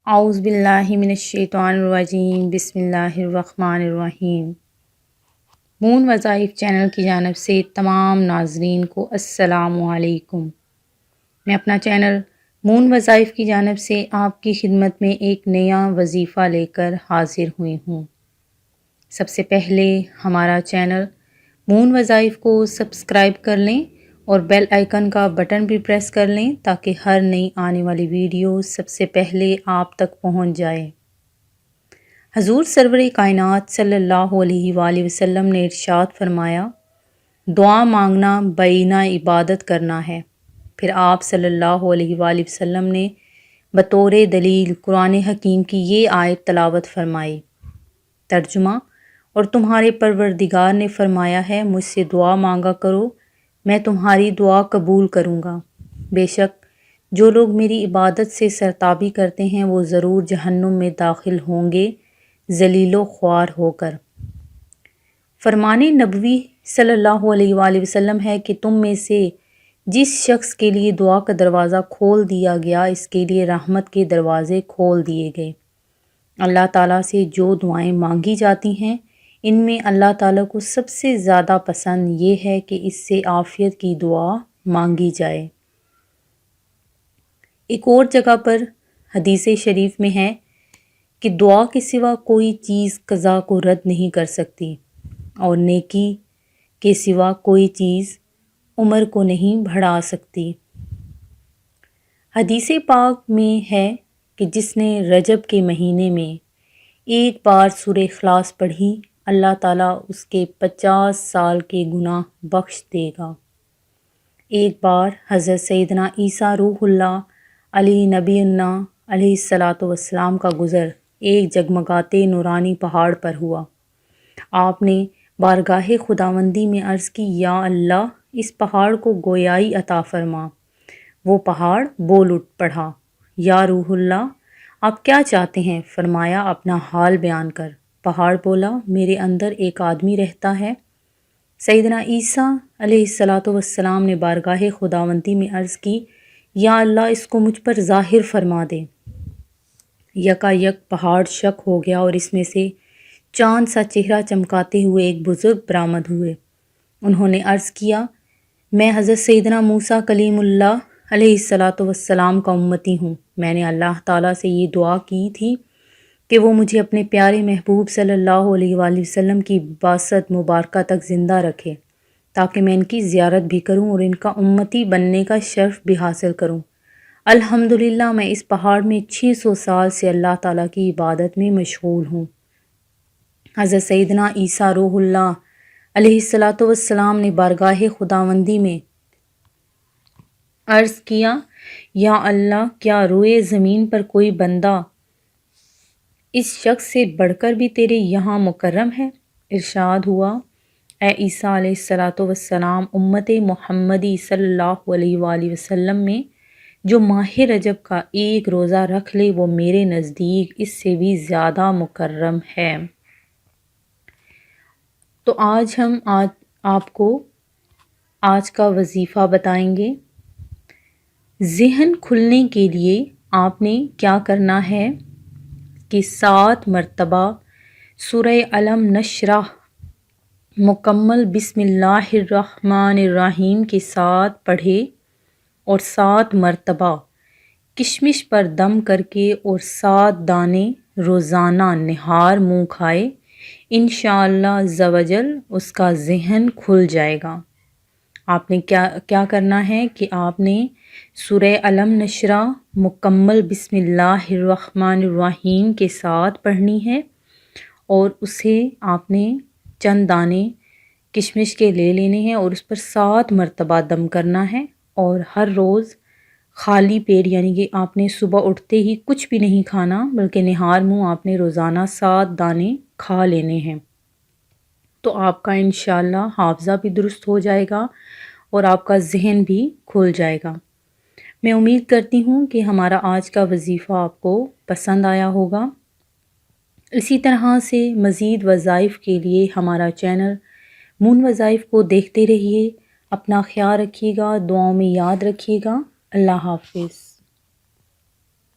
اعوذ باللہ من الشیطان الرجیم، بسم اللہ الرحمن الرحیم۔ مون وظائف چینل کی جانب سے تمام ناظرین کو السلام علیکم۔ میں اپنا چینل مون وظائف کی جانب سے آپ کی خدمت میں ایک نیا وظیفہ لے کر حاضر ہوئی ہوں۔ سب سے پہلے ہمارا چینل مون وظائف کو سبسکرائب کر لیں اور بیل آئیکن کا بٹن بھی پریس کر لیں تاکہ ہر نئی آنے والی ویڈیو سب سے پہلے آپ تک پہنچ جائے۔ حضور سرور کائنات صلی اللہ علیہ وآلہ وسلم نے ارشاد فرمایا، دعا مانگنا بعینہ عبادت کرنا ہے۔ پھر آپ صلی اللہ علیہ وآلہ وسلم نے بطور دلیل قرآن حکیم کی یہ آیت تلاوت فرمائی۔ ترجمہ: اور تمہارے پروردگار نے فرمایا ہے، مجھ سے دعا مانگا کرو، میں تمہاری دعا قبول کروں گا۔ بے شک جو لوگ میری عبادت سے سرتابی کرتے ہیں وہ ضرور جہنم میں داخل ہوں گے ذلیل و خوار ہو کر۔ فرمان نبوی صلی اللہ علیہ وآلہ وسلم ہے کہ تم میں سے جس شخص کے لیے دعا کا دروازہ کھول دیا گیا، اس کے لیے رحمت کے دروازے کھول دیے گئے۔ اللہ تعالیٰ سے جو دعائیں مانگی جاتی ہیں، ان میں اللہ تعالیٰ کو سب سے زیادہ پسند یہ ہے کہ اس سے عافیت کی دعا مانگی جائے۔ ایک اور جگہ پر حدیث شریف میں ہے کہ دعا کے سوا کوئی چیز قضا کو رد نہیں کر سکتی، اور نیکی کے سوا کوئی چیز عمر کو نہیں بڑھا سکتی۔ حدیث پاک میں ہے کہ جس نے رجب کے مہینے میں ایک بار سورہ اخلاص پڑھی، اللہ تعالیٰ اس کے 50 سال کے گناہ بخش دے گا۔ ایک بار حضرت سیدنا عیسیٰ روح اللہ علیہ نبی اللہ علیہ الصلاۃ والسلام کا گزر ایک جگمگاتے نورانی پہاڑ پر ہوا۔ آپ نے بارگاہ خداوندی میں عرض کی، یا اللہ، اس پہاڑ کو گویائی عطا فرما۔ وہ پہاڑ بول اٹھ پڑا، یا روح اللہ، آپ کیا چاہتے ہیں؟ فرمایا، اپنا حال بیان کر۔ پہاڑ بولا، میرے اندر ایک آدمی رہتا ہے۔ سیدنا عیسیٰ علیہ الصلاۃ والسلام نے بارگاہ خداوندی میں عرض کی، یا اللہ، اس کو مجھ پر ظاہر فرما دے۔ یکا یک پہاڑ شک ہو گیا اور اس میں سے چاند سا چہرہ چمکاتے ہوئے ایک بزرگ برآمد ہوئے۔ انہوں نے عرض کیا، میں حضرت سیدنا موسیٰ کلیم اللہ علیہ الصلاۃ والسلام کا امتی ہوں۔ میں نے اللہ تعالیٰ سے یہ دعا کی تھی کہ وہ مجھے اپنے پیارے محبوب صلی اللہ علیہ وآلہ وسلم کی بعثت مبارکہ تک زندہ رکھے تاکہ میں ان کی زیارت بھی کروں اور ان کا امتی بننے کا شرف بھی حاصل کروں۔ الحمدللہ میں اس پہاڑ میں 600 سال سے اللہ تعالیٰ کی عبادت میں مشغول ہوں۔ حضرت سیدنا عیسیٰ روح اللہ علیہ الصلاۃ والسلام نے بارگاہ خداوندی میں عرض کیا، یا اللہ، کیا روئے زمین پر کوئی بندہ اس شخص سے بڑھ کر بھی تیرے یہاں مکرم ہے؟ ارشاد ہوا، اے عیسیٰ علیہ الصلاۃ والسلام، امت محمدی صلی اللہ علیہ وآلہ وسلم میں جو ماہ رجب کا ایک روزہ رکھ لے وہ میرے نزدیک اس سے بھی زیادہ مکرم ہے۔ تو آج ہم آپ کو آج کا وظیفہ بتائیں گے۔ ذہن کھلنے کے لیے آپ نے کیا کرنا ہے کہ 7 مرتبہ سورہ علم نشرح مکمل بسم اللہ الرحمن الرحیم کے ساتھ پڑھے اور 7 مرتبہ کشمش پر دم کر کے اور 7 دانے روزانہ نہار منہ کھائے، انشاءاللہ عز و جل اس کا ذہن کھل جائے گا۔ آپ نے کیا کرنا ہے کہ آپ نے سورہ علم نشرح مکمل بسم اللہ الرحمن الرحیم کے ساتھ پڑھنی ہے، اور اسے آپ نے چند دانے کشمش کے لے لینے ہیں اور اس پر 7 مرتبہ دم کرنا ہے، اور ہر روز خالی پیٹ، یعنی کہ آپ نے صبح اٹھتے ہی کچھ بھی نہیں کھانا بلکہ نہار منہ آپ نے روزانہ 7 دانے کھا لینے ہیں۔ تو آپ کا انشاءاللہ حافظہ بھی درست ہو جائے گا اور آپ کا ذہن بھی کھل جائے گا۔ میں امید کرتی ہوں کہ ہمارا آج کا وظیفہ آپ کو پسند آیا ہوگا۔ اسی طرح سے مزید وظائف کے لیے ہمارا چینل مون وظائف کو دیکھتے رہیے۔ اپنا خیال رکھیے گا، دعاؤں میں یاد رکھیے گا۔ اللہ حافظ۔